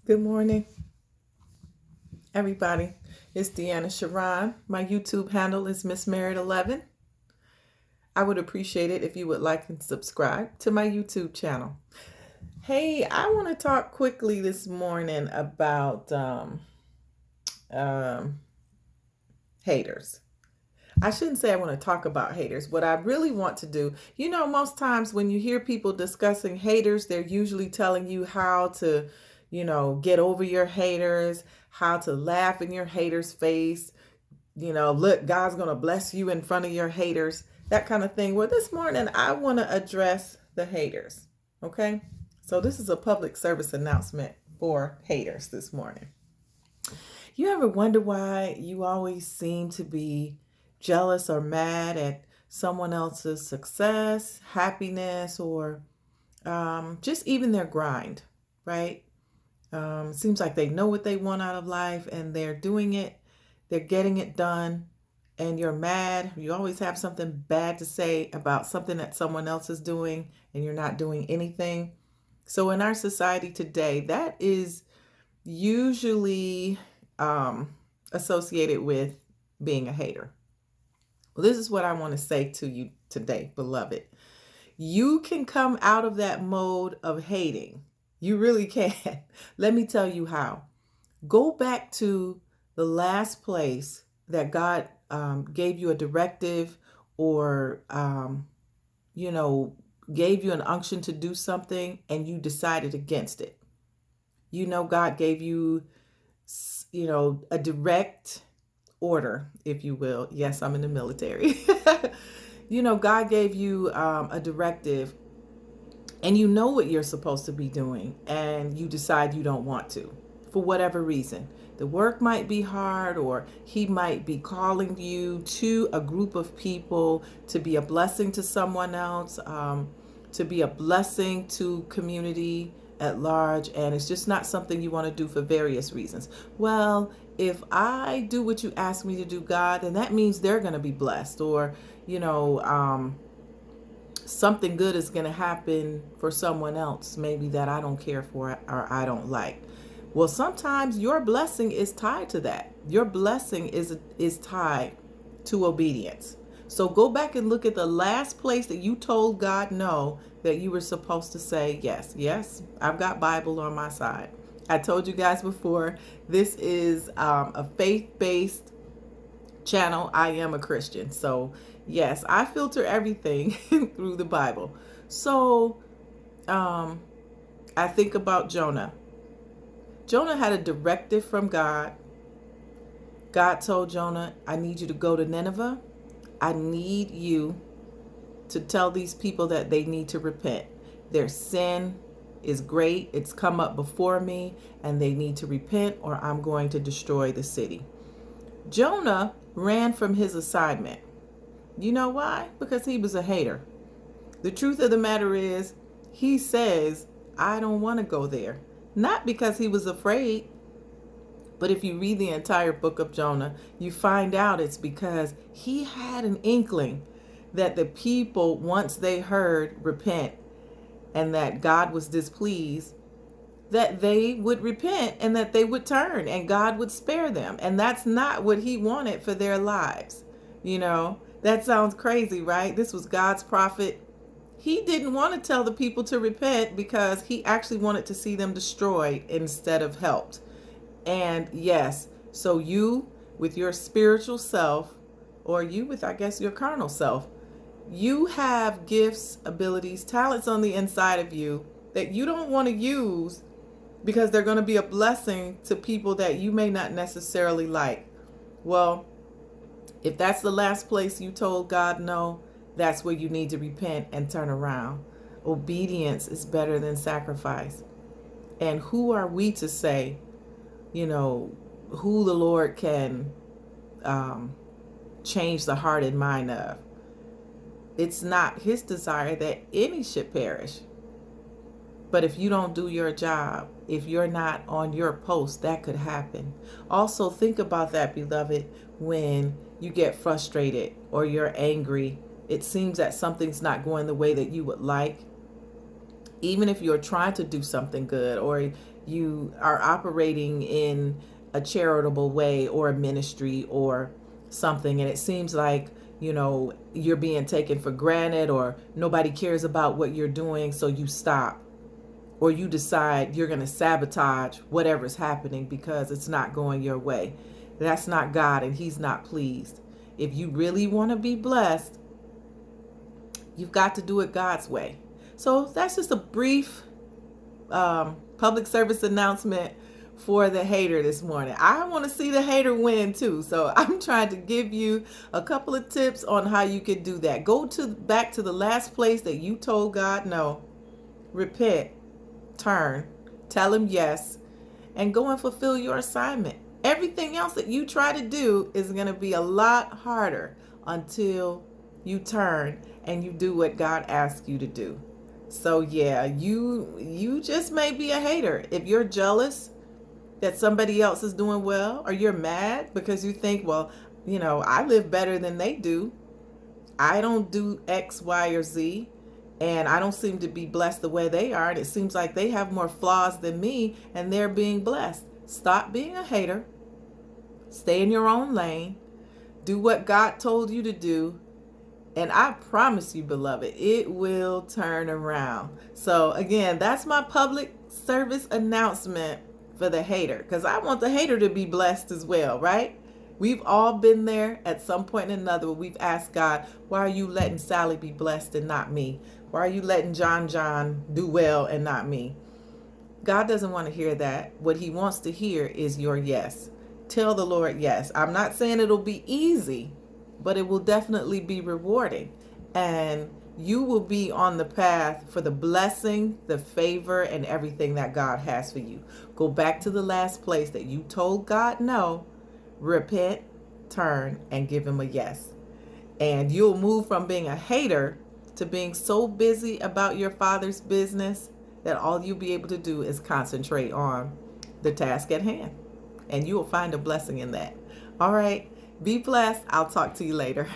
Good morning, everybody. It's Deanna Sharon. My YouTube handle is Miss Married 11. I would appreciate it if you would like and subscribe to my YouTube channel. Hey, I want to talk quickly this morning about um, haters. I shouldn't say I want to talk about haters. What I really want to do, most times when you hear people discussing haters, they're usually telling you how to, get over your haters, how to laugh in your haters' face. Look, God's going to bless you in front of your haters, that kind of thing. Well, this morning I want to address the haters. Okay. So this is a public service announcement for haters this morning. You ever wonder why you always seem to be jealous or mad at someone else's success, happiness, or just even their grind, right? It seems like they know what they want out of life and they're doing it, they're getting it done, and you're mad. You always have something bad to say about something that someone else is doing and you're not doing anything. So in our society today, that is usually associated with being a hater. Well, this is what I want to say to you today, beloved. You can come out of that mode of hating. You really can. Let me tell you how. Go back to the last place that God gave you a directive or, gave you an unction to do something and you decided against it. God gave you, a direct order, if you will. Yes, I'm in the military. God gave you a directive and you know what you're supposed to be doing and you decide you don't want to for whatever reason. The work might be hard, or he might be calling you to a group of people to be a blessing to someone else, to be a blessing to community at large, and it's just not something you want to do for various reasons. Well, if I do what you ask me to do, God, then that means they're going to be blessed, or something good is going to happen for someone else, maybe that I don't care for or I don't like. Well, sometimes your blessing is tied to that. Your blessing is tied to obedience. So go back and look at the last place that you told God no, that you were supposed to say yes. Yes, I've got Bible on my side. I told you guys before, this is a faith-based channel. I am a Christian. So yes, I filter everything through the Bible. So I think about Jonah. Jonah had a directive from God. God told Jonah, I need you to go to Nineveh. I need you to tell these people that they need to repent. Their sin is great. It's come up before me and they need to repent or I'm going to destroy the city. Jonah ran from his assignment. You know why? Because he was a hater. The truth of the matter is, he says, I don't want to go there. Not because he was afraid, but if you read the entire book of Jonah, you find out it's because he had an inkling that the people, once they heard repent and that God was displeased, that they would repent and that they would turn and God would spare them. And that's not what he wanted for their lives. That sounds crazy, right? This was God's prophet. He didn't want to tell the people to repent because he actually wanted to see them destroyed instead of helped. And yes, so you with your spiritual self, or you with, I guess, your carnal self, you have gifts, abilities, talents on the inside of you that you don't want to use because they're going to be a blessing to people that you may not necessarily like. Well, if that's the last place you told God no, that's where you need to repent and turn around. Obedience is better than sacrifice. And who are we to say, who the Lord can change the heart and mind of? It's not his desire that any should perish. But if you don't do your job, if you're not on your post, that could happen. Also, think about that, beloved, when you get frustrated or you're angry. It seems that something's not going the way that you would like. Even if you're trying to do something good, or you are operating in a charitable way or a ministry or something, and it seems like, you're being taken for granted, or nobody cares about what you're doing, so you stop, or you decide you're going to sabotage whatever's happening because it's not going your way. That's not God, and He's not pleased. If you really want to be blessed, you've got to do it God's way. So that's just a brief public service announcement for the hater this morning. I want to see the hater win too. So I'm trying to give you a couple of tips on how you could do that. Go back to the last place that you told God no. Repent, turn, tell Him yes, and go and fulfill your assignment. Everything else that you try to do is going to be a lot harder until you turn and you do what God asks you to do. So yeah, you just may be a hater. If you're jealous that somebody else is doing well, or you're mad because you think, well, I live better than they do. I don't do X, Y, or Z, and I don't seem to be blessed the way they are. And it seems like they have more flaws than me and they're being blessed. Stop being a hater. Stay in your own lane. Do what God told you to do. And I promise you, beloved, it will turn around. So again, that's my public service announcement for the hater, because I want the hater to be blessed as well, right? We've all been there at some point or another where we've asked God, why are you letting Sally be blessed and not me? Why are you letting John do well and not me? God doesn't want to hear that. What He wants to hear is your yes. Tell the Lord yes. I'm not saying it'll be easy, but it will definitely be rewarding. And you will be on the path for the blessing, the favor, and everything that God has for you. Go back to the last place that you told God no, repent, turn, and give Him a yes. And you'll move from being a hater to being so busy about your Father's business that all you'll be able to do is concentrate on the task at hand. And you will find a blessing in that. All right. Be blessed. I'll talk to you later.